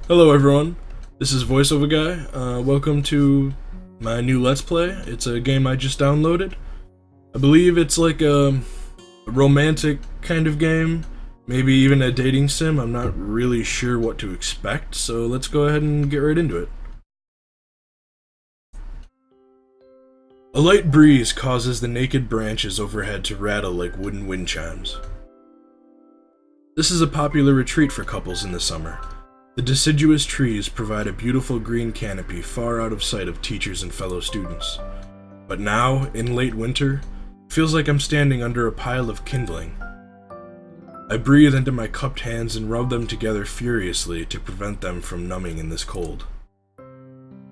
Hello everyone, this is VoiceOvaGuy. Welcome to my new Let's Play. It's a game I just downloaded. I believe it's like a romantic kind of game, maybe even a dating sim. I'm not really sure what to expect, so let's go ahead and get right into it. A light breeze causes the naked branches overhead to rattle like wooden wind chimes. This is a popular retreat for couples in the summer. The deciduous trees provide a beautiful green canopy far out of sight of teachers and fellow students. But now, in late winter, it feels like I'm standing under a pile of kindling. I breathe into my cupped hands and rub them together furiously to prevent them from numbing in this cold.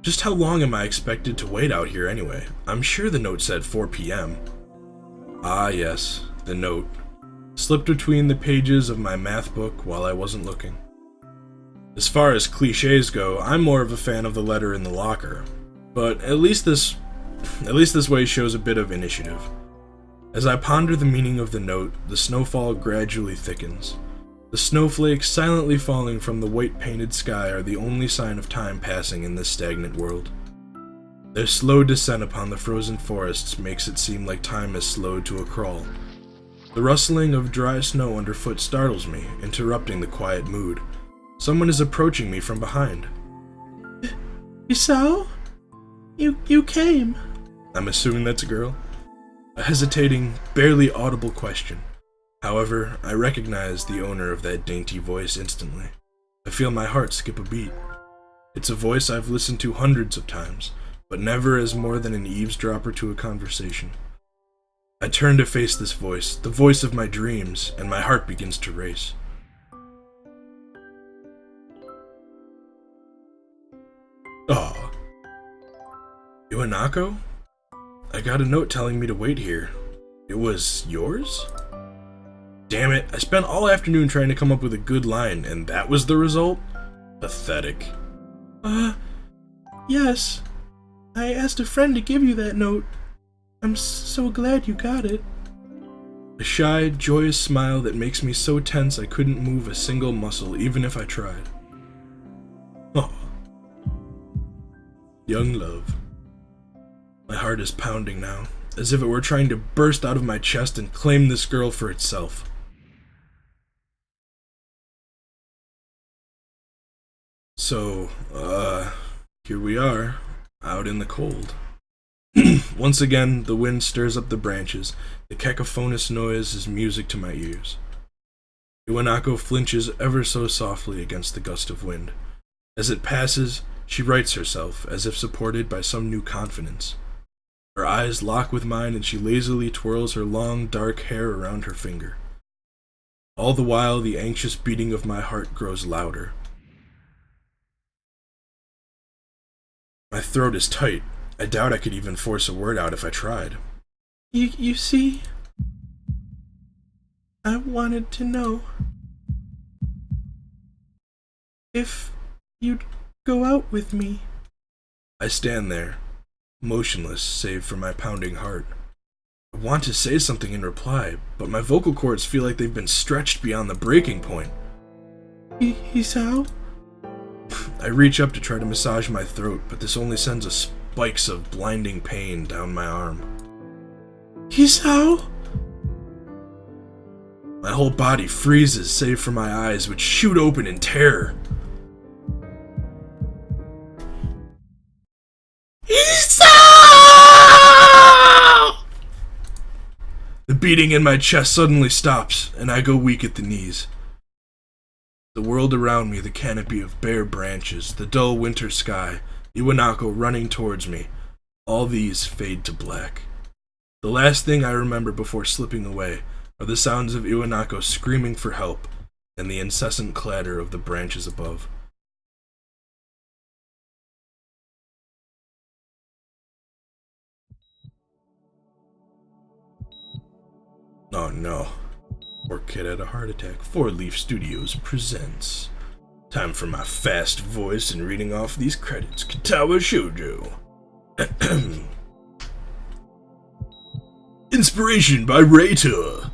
Just how long am I expected to wait out here anyway? I'm sure the note said 4 p.m. Ah yes, the note. Slipped between the pages of my math book while I wasn't looking. As far as cliches go, I'm more of a fan of the letter in the locker, but at least this way shows a bit of initiative. As I ponder the meaning of the note, the snowfall gradually thickens. The snowflakes silently falling from the white-painted sky are the only sign of time passing in this stagnant world. Their slow descent upon the frozen forests makes it seem like time has slowed to a crawl. The rustling of dry snow underfoot startles me, interrupting the quiet mood. Someone is approaching me from behind. Isao? You came. I'm assuming that's a girl. A hesitating, barely audible question. However, I recognize the owner of that dainty voice instantly. I feel my heart skip a beat. It's a voice I've listened to hundreds of times, but never as more than an eavesdropper to a conversation. I turn to face this voice, the voice of my dreams, and my heart begins to race. Aw. Iwanako? I got a note telling me to wait here. It was yours? Damn it, I spent all afternoon trying to come up with a good line, and that was the result? Pathetic. Yes. I asked a friend to give you that note. I'm so glad you got it. A shy, joyous smile that makes me so tense I couldn't move a single muscle even if I tried. Aw. Young love. My heart is pounding now, as if it were trying to burst out of my chest and claim this girl for itself. So, here we are, out in the cold. Once again, the wind stirs up the branches. The cacophonous noise is music to my ears. Iwanako flinches ever so softly against the gust of wind. As it passes, she rights herself, as if supported by some new confidence. Her eyes lock with mine and she lazily twirls her long, dark hair around her finger. All the while, the anxious beating of my heart grows louder. My throat is tight. I doubt I could even force a word out if I tried. You see? I wanted to know if you'd go out with me. I stand there, motionless save for my pounding heart. I want to say something in reply, but my vocal cords feel like they've been stretched beyond the breaking point. Isao? I reach up to try to massage my throat, but this only sends spikes of blinding pain down my arm. Isao? My whole body freezes save for my eyes, which shoot open in terror. Isao! The beating in my chest suddenly stops, and I go weak at the knees. The world around me, the canopy of bare branches, the dull winter sky, Iwanako running towards me, all these fade to black. The last thing I remember before slipping away are the sounds of Iwanako screaming for help and the incessant clatter of the branches above. Oh no. Poor kid had a heart attack. 4-Leaf Studios presents. Time for my fast voice and reading off these credits. Katawa Shoujo. Inspiration by Rayta.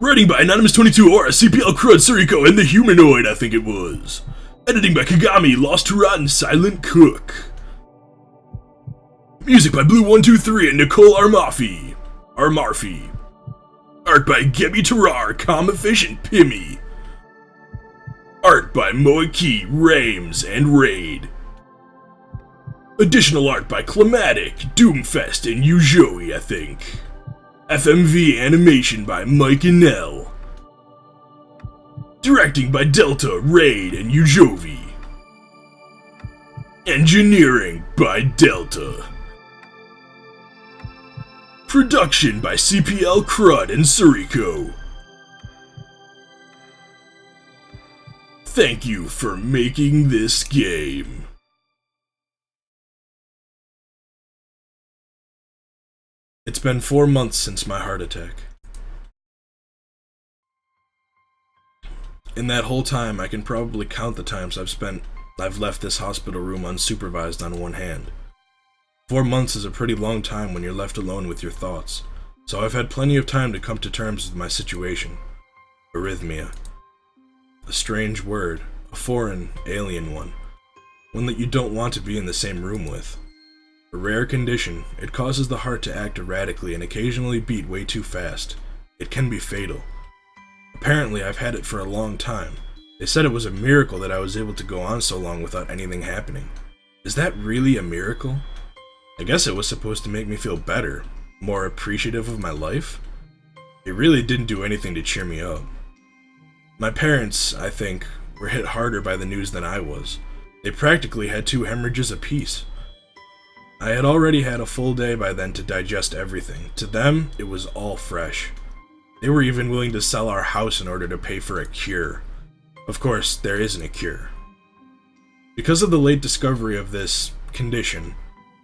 Writing by Anonymous22 Aura, CPL Crud, Suriko, and the Humanoid, I think it was. Editing by Kagami, Lost to Rotten, Silent Cook. Music by Blue123 and Nicole Armarfi. Art by Gebby Tarar, Calm Efficient, Pimmy. Art by Moiki, Rames, and Raid. Additional art by Climatic, Doomfest, and Ujoi, I think. FMV animation by Mike and Nell. Directing by Delta, Raid, and Ujovi. Engineering by Delta. Production by CPL Crud and Suriko. Thank you for making this game. It's been 4 months since my heart attack. In that whole time, I can probably count the times I've left this hospital room unsupervised on one hand. 4 months is a pretty long time when you're left alone with your thoughts, so I've had plenty of time to come to terms with my situation. Arrhythmia. A strange word, a foreign, alien one that you don't want to be in the same room with. A rare condition, it causes the heart to act erratically and occasionally beat way too fast. It can be fatal. Apparently, I've had it for a long time. They said it was a miracle that I was able to go on so long without anything happening. Is that really a miracle? I guess it was supposed to make me feel better, more appreciative of my life. It really didn't do anything to cheer me up. My parents, I think, were hit harder by the news than I was. They practically had 2 hemorrhages apiece. I had already had a full day by then to digest everything. To them, it was all fresh. They were even willing to sell our house in order to pay for a cure. Of course, there isn't a cure. Because of the late discovery of this condition,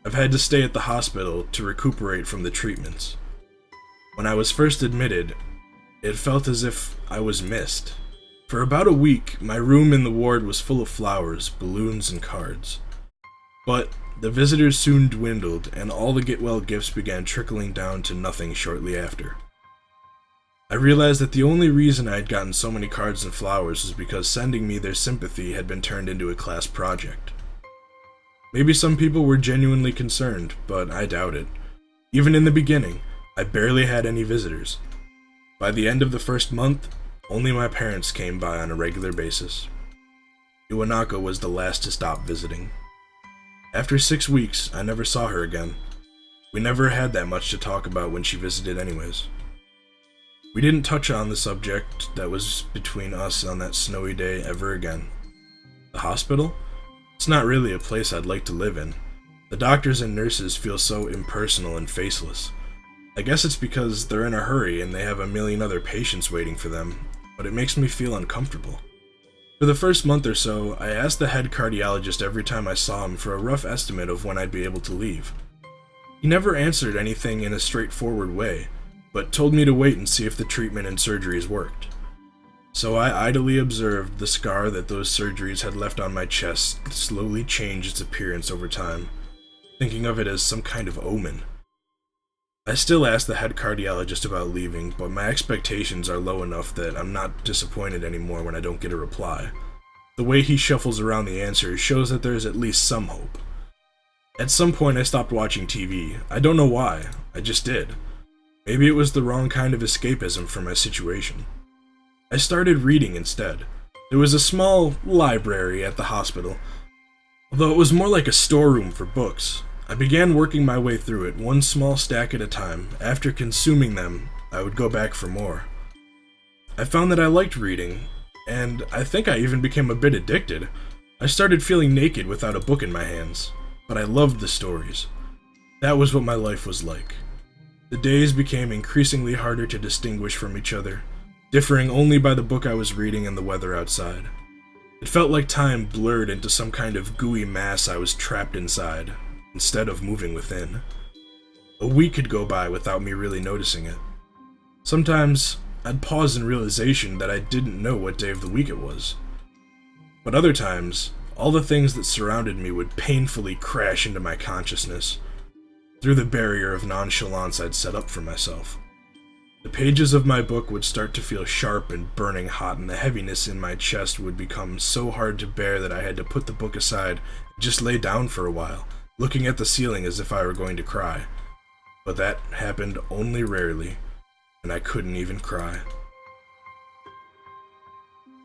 I've had to stay at the hospital to recuperate from the treatments. When I was first admitted, it felt as if I was missed. For about a week, my room in the ward was full of flowers, balloons, and cards. But the visitors soon dwindled, and all the get-well gifts began trickling down to nothing shortly after. I realized that the only reason I had gotten so many cards and flowers was because sending me their sympathy had been turned into a class project. Maybe some people were genuinely concerned, but I doubt it. Even in the beginning, I barely had any visitors. By the end of the first month, only my parents came by on a regular basis. Iwanaka was the last to stop visiting. After 6 weeks, I never saw her again. We never had that much to talk about when she visited anyways. We didn't touch on the subject that was between us on that snowy day ever again. The hospital? It's not really a place I'd like to live in. The doctors and nurses feel so impersonal and faceless. I guess it's because they're in a hurry and they have a million other patients waiting for them, but it makes me feel uncomfortable. For the first month or so, I asked the head cardiologist every time I saw him for a rough estimate of when I'd be able to leave. He never answered anything in a straightforward way, but told me to wait and see if the treatment and surgeries worked. So I idly observed the scar that those surgeries had left on my chest slowly change its appearance over time, thinking of it as some kind of omen. I still ask the head cardiologist about leaving, but my expectations are low enough that I'm not disappointed anymore when I don't get a reply. The way he shuffles around the answers shows that there is at least some hope. At some point I stopped watching TV. I don't know why, I just did. Maybe it was the wrong kind of escapism for my situation. I started reading instead. There was a small library at the hospital, although it was more like a storeroom for books. I began working my way through it, one small stack at a time. After consuming them, I would go back for more. I found that I liked reading, and I think I even became a bit addicted. I started feeling naked without a book in my hands, but I loved the stories. That was what my life was like. The days became increasingly harder to distinguish from each other, differing only by the book I was reading and the weather outside. It felt like time blurred into some kind of gooey mass I was trapped inside, instead of moving within. A week could go by without me really noticing it. Sometimes, I'd pause in realization that I didn't know what day of the week it was. But other times, all the things that surrounded me would painfully crash into my consciousness, through the barrier of nonchalance I'd set up for myself. The pages of my book would start to feel sharp and burning hot, and the heaviness in my chest would become so hard to bear that I had to put the book aside and just lay down for a while, looking at the ceiling as if I were going to cry. But that happened only rarely, and I couldn't even cry.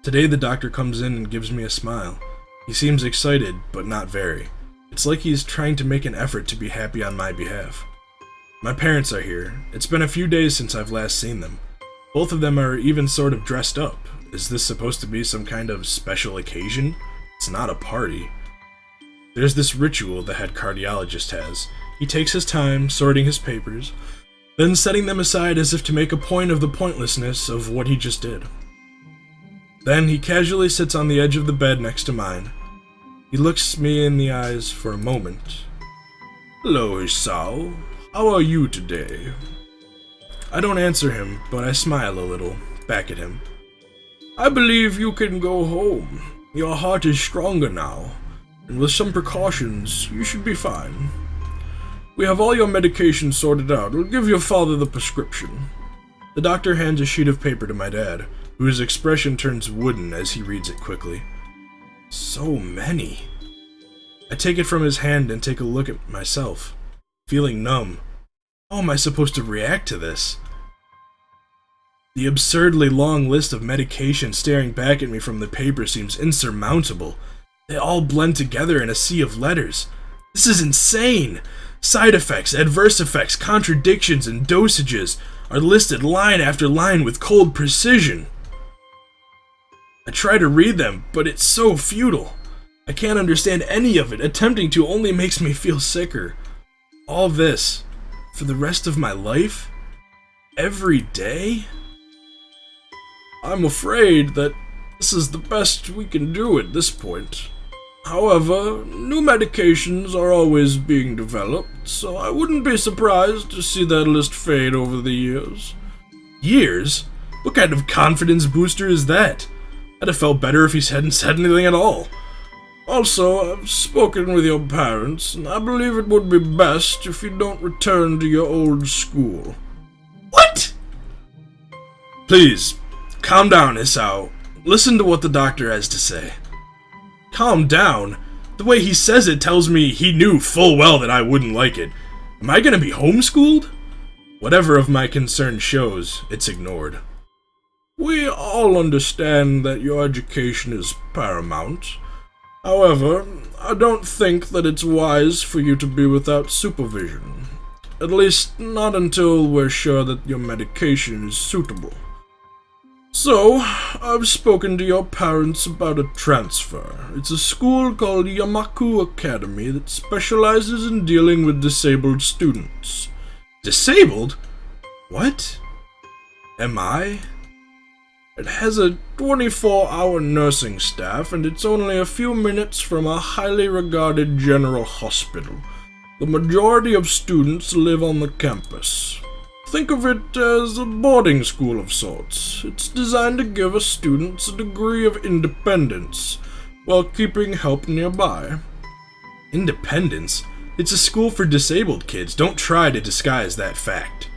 Today the doctor comes in and gives me a smile. He seems excited, but not very. It's like he's trying to make an effort to be happy on my behalf. My parents are here. It's been a few days since I've last seen them. Both of them are even sort of dressed up. Is this supposed to be some kind of special occasion? It's not a party. There's this ritual the head cardiologist has. He takes his time sorting his papers, then setting them aside as if to make a point of the pointlessness of what he just did. Then he casually sits on the edge of the bed next to mine. He looks me in the eyes for a moment. "Hello, Isao. How are you today?" I don't answer him, but I smile a little, back at him. "I believe you can go home. Your heart is stronger now, and with some precautions, you should be fine. We have all your medication sorted out. We'll give your father the prescription." The doctor hands a sheet of paper to my dad, whose expression turns wooden as he reads it quickly. So many. I take it from his hand and take a look at myself, feeling numb. How am I supposed to react to this? The absurdly long list of medications staring back at me from the paper seems insurmountable. They all blend together in a sea of letters. This is insane! Side effects, adverse effects, contradictions, and dosages are listed line after line with cold precision. I try to read them, but it's so futile. I can't understand any of it. Attempting to only makes me feel sicker. All this, for the rest of my life? Every day? I'm afraid that this is the best we can do at this point. However, new medications are always being developed, so I wouldn't be surprised to see that list fade over the years. Years? What kind of confidence booster is that? I'd have felt better if he hadn't said anything at all. Also, I've spoken with your parents, and I believe it would be best if you don't return to your old school. What? Please, calm down, Isao. Listen to what the doctor has to say. Calm down? The way he says it tells me he knew full well that I wouldn't like it. Am I gonna be homeschooled? Whatever of my concern shows, it's ignored. We all understand that your education is paramount. However, I don't think that it's wise for you to be without supervision. At least, not until we're sure that your medication is suitable. So, I've spoken to your parents about a transfer. It's a school called Yamaku Academy that specializes in dealing with disabled students. Disabled? What? Am I? It has a 24-hour nursing staff, and it's only a few minutes from a highly regarded general hospital. The majority of students live on the campus. Think of it as a boarding school of sorts. It's designed to give students a degree of independence, while keeping help nearby. Independence? It's a school for disabled kids. Don't try to disguise that fact.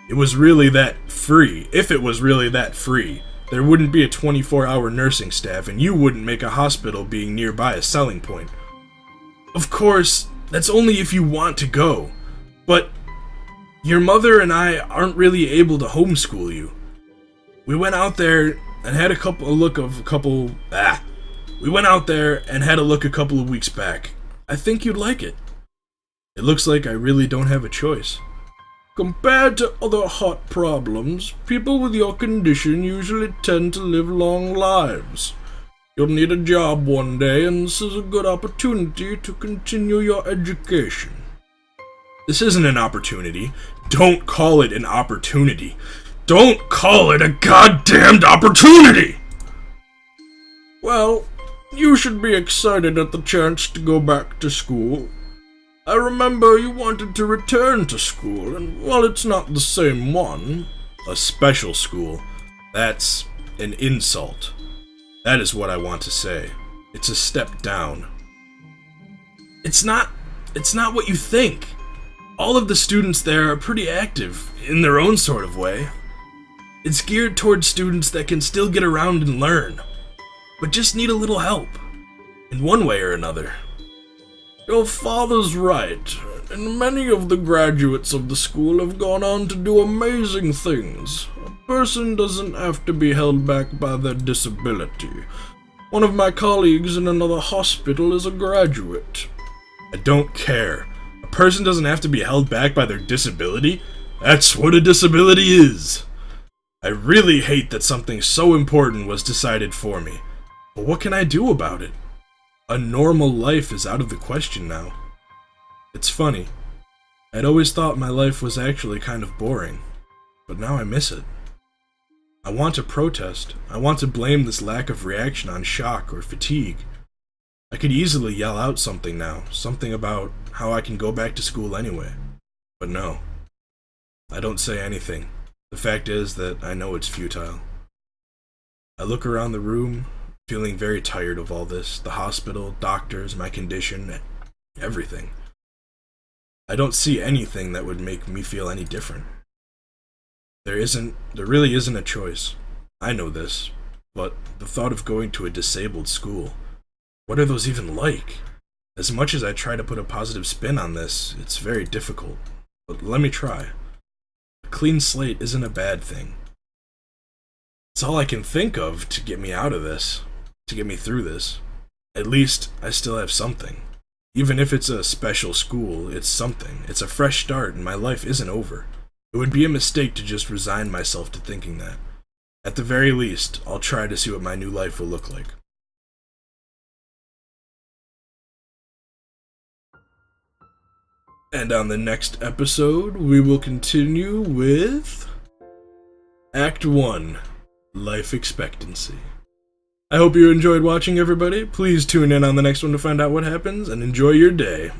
It was really that free. If it was really that free, there wouldn't be a 24-hour nursing staff, and you wouldn't make a hospital being nearby a selling point. Of course, that's only if you want to go. But your mother and I aren't really able to homeschool you. We went out there and had a look a couple of weeks back. I think you'd like it. It looks like I really don't have a choice. Compared to other heart problems, people with your condition usually tend to live long lives. You'll need a job one day, and this is a good opportunity to continue your education. This isn't an opportunity. Don't call it an opportunity. Don't call it a goddamned opportunity! Well, you should be excited at the chance to go back to school. I remember you wanted to return to school, and while it's not the same one, a special school, that's an insult. That is what I want to say. It's a step down. It's not what you think. All of the students there are pretty active, in their own sort of way. It's geared towards students that can still get around and learn, but just need a little help, in one way or another. Your father's right, and many of the graduates of the school have gone on to do amazing things. A person doesn't have to be held back by their disability. One of my colleagues in another hospital is a graduate. I don't care. A person doesn't have to be held back by their disability? That's what a disability is. I really hate that something so important was decided for me. But what can I do about it? A normal life is out of the question now. It's funny. I'd always thought my life was actually kind of boring, but now I miss it. I want to protest. I want to blame this lack of reaction on shock or fatigue. I could easily yell out something now, something about how I can go back to school anyway. But no. I don't say anything. The fact is that I know it's futile. I look around the room, feeling very tired of all this, the hospital, doctors, my condition, everything. I don't see anything that would make me feel any different. There really isn't a choice. I know this, but the thought of going to a disabled school, what are those even like? As much as I try to put a positive spin on this, it's very difficult. But let me try. A clean slate isn't a bad thing. It's all I can think of to get me out of this, to get me through this. At least, I still have something. Even if it's a special school, it's something. It's a fresh start and my life isn't over. It would be a mistake to just resign myself to thinking that. At the very least, I'll try to see what my new life will look like. And on the next episode, we will continue with Act 1, Life Expectancy. I hope you enjoyed watching, everybody. Please tune in on the next one to find out what happens, and enjoy your day.